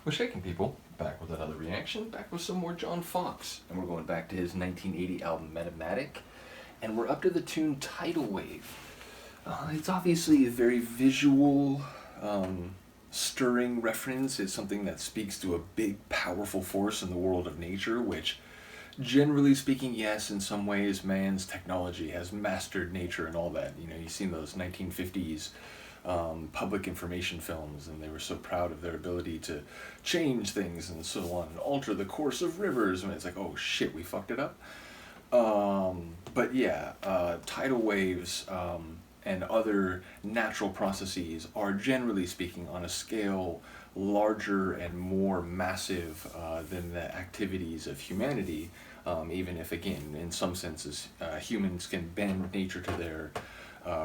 What's shaking, people? Back with another reaction, back with some more John Foxx. And we're going back to his 1980 album Metamatic. And we're up to the tune Tidal Wave. It's obviously a very visual, stirring reference. It's something that speaks to a big, powerful force in the world of nature, which, generally speaking, yes, in some ways, man's technology has mastered nature and all that. You know, you've seen those 1950s public information films, and they were so proud of their ability to change things and so on, and alter the course of rivers, and it's like, oh shit, we fucked it up. But yeah, tidal waves and other natural processes are, generally speaking, on a scale larger and more massive than the activities of humanity, even if, again, in some senses, humans can bend nature to their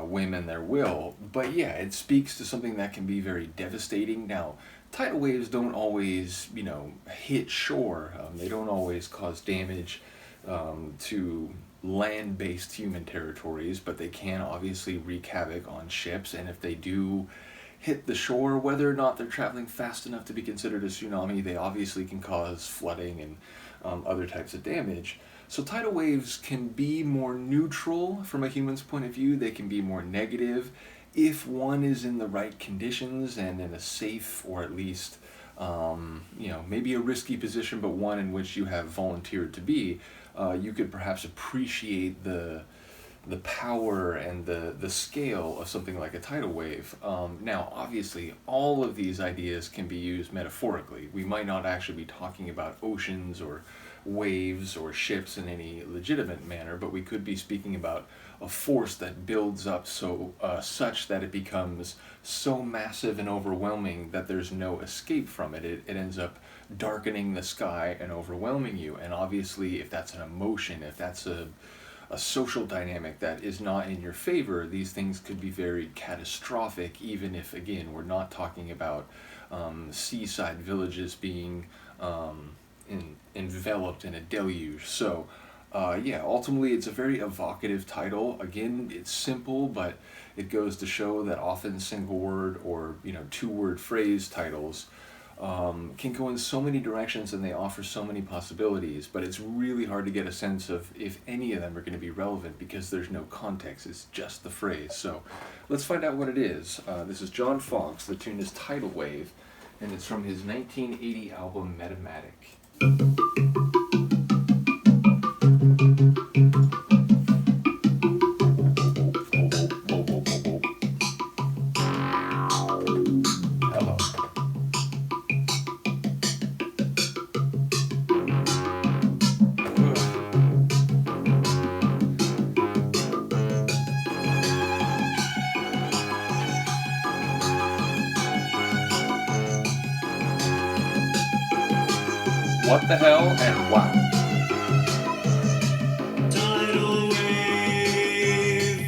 whim and their will. But yeah, it speaks to something that can be very devastating. Now, tidal waves don't always, hit shore. They don't always cause damage to land-based human territories, but they can obviously wreak havoc on ships, and if they do hit the shore, whether or not they're traveling fast enough to be considered a tsunami, they obviously can cause flooding and other types of damage. So tidal waves can be more neutral from a human's point of view. They can be more negative if one is in the right conditions and in a safe, or at least maybe a risky position, but one in which you have volunteered to be. You could perhaps appreciate the power and the scale of something like a tidal wave. Now, obviously, all of these ideas can be used metaphorically. We might not actually be talking about oceans or waves or ships in any legitimate manner, but we could be speaking about a force that builds up such that it becomes so massive and overwhelming that there's no escape from it. It ends up darkening the sky and overwhelming you. And obviously, if that's an emotion, if that's a social dynamic that is not in your favor, these things could be very catastrophic, even if, again, we're not talking about seaside villages being enveloped in a deluge. So ultimately it's a very evocative title. Again, it's simple, but it goes to show that often single word or two-word phrase titles can go in so many directions, and they offer so many possibilities, but it's really hard to get a sense of if any of them are going to be relevant because there's no context. It's just the phrase. So let's find out what it is. This is John Foxx. The tune is Tidal Wave, and it's from his 1980 album Metamatic. Hello. What the hell and wow. Tidal wave,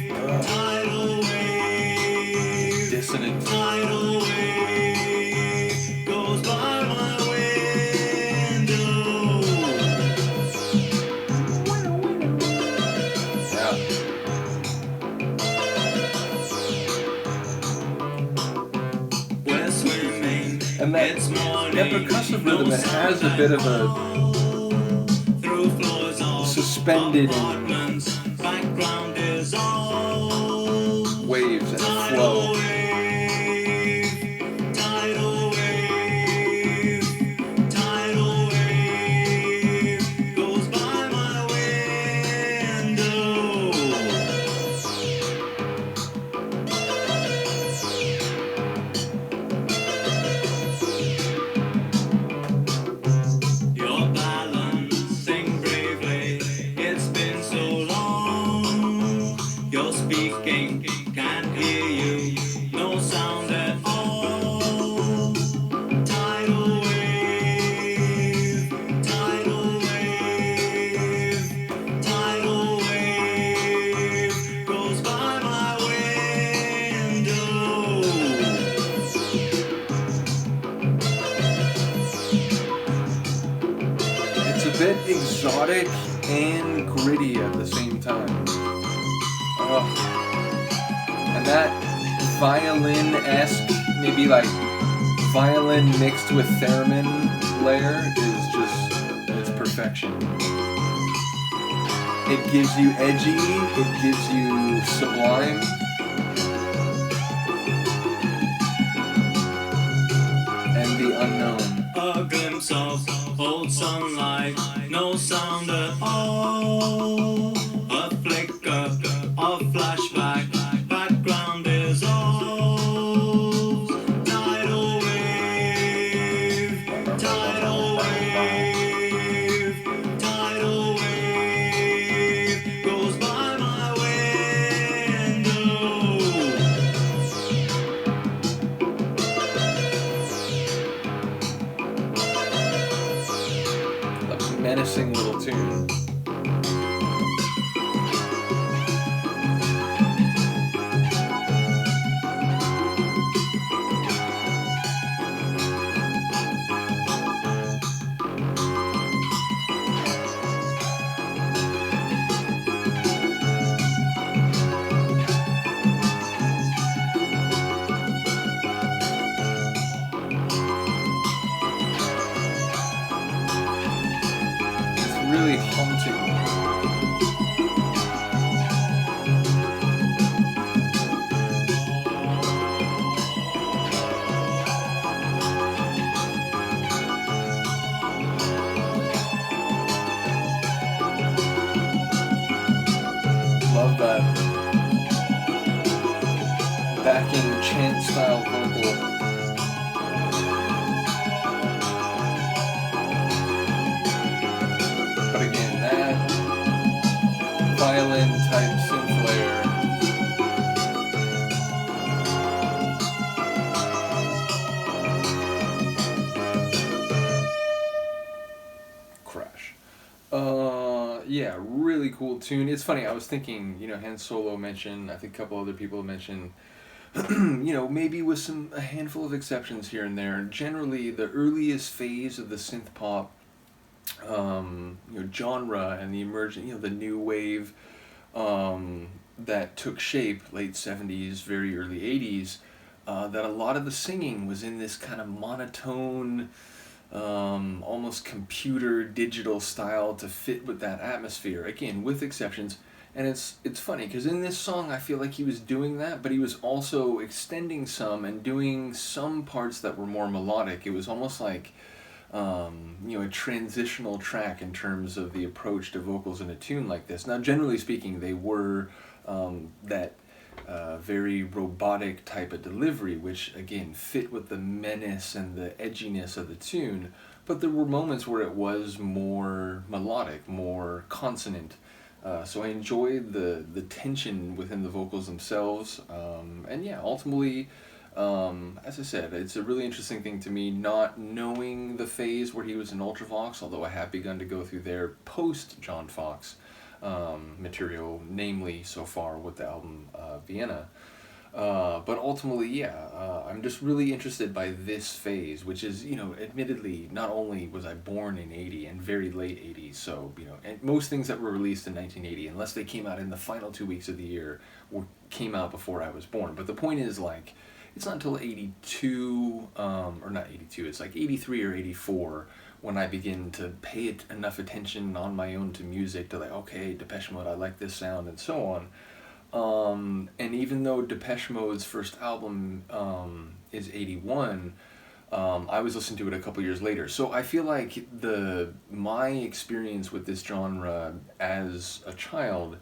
tidal wave, Dissonant. tidal wave goes by my window. Yeah. We're swimming, And it's morning, that percussive rhythm, it has a bit of a through floors of suspended apartments, background is all waves and tidal flow. wave, tidal wave, tidal wave goes by my window. You're balancing bravely, it's been so long. You're speaking, can't hear you, no sound at all. Tidal wave, tidal wave, tidal wave goes by my window. It's a bit exotic and gritty at the same time. And that violin-esque, maybe like violin mixed with theremin layer is just, it's perfection. It gives you edgy, it gives you sublime. And the unknown. A glimpse of old sunlight, no sound at all. A flicker of flashback, background dissolves. Tidal wave, tidal wave, tidal wave goes by my window. A menacing little tune. Really haunting. Love that backing chant style vocal. But again, that violin type synth layer. Crash. Yeah, really cool tune. It's funny, I was thinking, Han Solo mentioned, I think a couple other people mentioned, maybe with a handful of exceptions here and there, generally the earliest phase of the synth pop genre and the emergent, the new wave that took shape late 70s, very early 80s, that a lot of the singing was in this kind of monotone, almost computer digital style to fit with that atmosphere, again with exceptions. And it's funny because in this song I feel like he was doing that, but he was also extending some and doing some parts that were more melodic. It was almost like a transitional track in terms of the approach to vocals in a tune like this. Now, generally speaking, they were that very robotic type of delivery, which again fit with the menace and the edginess of the tune. But there were moments where it was more melodic, more consonant. So I enjoyed the tension within the vocals themselves. And yeah, ultimately, as I said, it's a really interesting thing to me, not knowing the phase where he was in Ultravox, although I have begun to go through their post-John Foxx material, namely so far with the album Vienna. But ultimately, yeah, I'm just really interested by this phase, which is, admittedly, not only was I born in 80 and very late 80s, so, and most things that were released in 1980, unless they came out in the final 2 weeks of the year, came out before I was born. But the point is, like, it's not until 82, or not 82, it's like 83 or 84, when I begin to pay enough attention on my own to music to like, okay, Depeche Mode, I like this sound, and so on. And even though Depeche Mode's first album is 81, I was listening to it a couple years later. So I feel like my experience with this genre as a child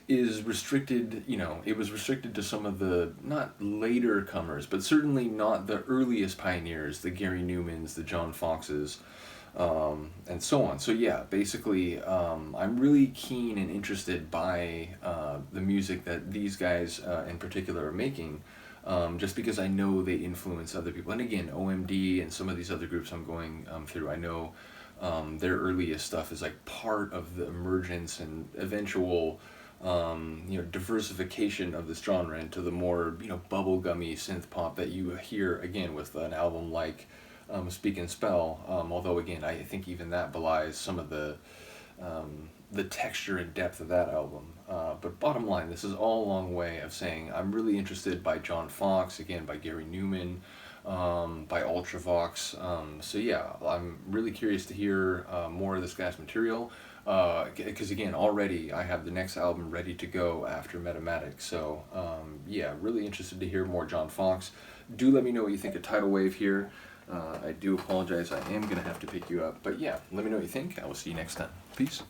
is restricted, it was restricted to some of the, not later comers, but certainly not the earliest pioneers, the Gary Newmans, the John Foxxes, and so on. So yeah, basically, I'm really keen and interested by the music that these guys in particular are making, just because I know they influence other people. And again, OMD and some of these other groups I'm going through, I know their earliest stuff is like part of the emergence and eventual diversification of this genre into the more, bubblegummy synth pop that you hear again with an album like Speak and Spell, although again I think even that belies some of the texture and depth of that album. But bottom line, this is all a long way of saying I'm really interested by John Foxx, again by Gary Newman, by Ultravox. So yeah, I'm really curious to hear more of this guy's material. Because again, already I have the next album ready to go after Metamatic. So yeah, really interested to hear more John Foxx. Do let me know what you think of Tidal Wave here. I do apologize, I am going to have to pick you up. But yeah, let me know what you think. I will see you next time. Peace.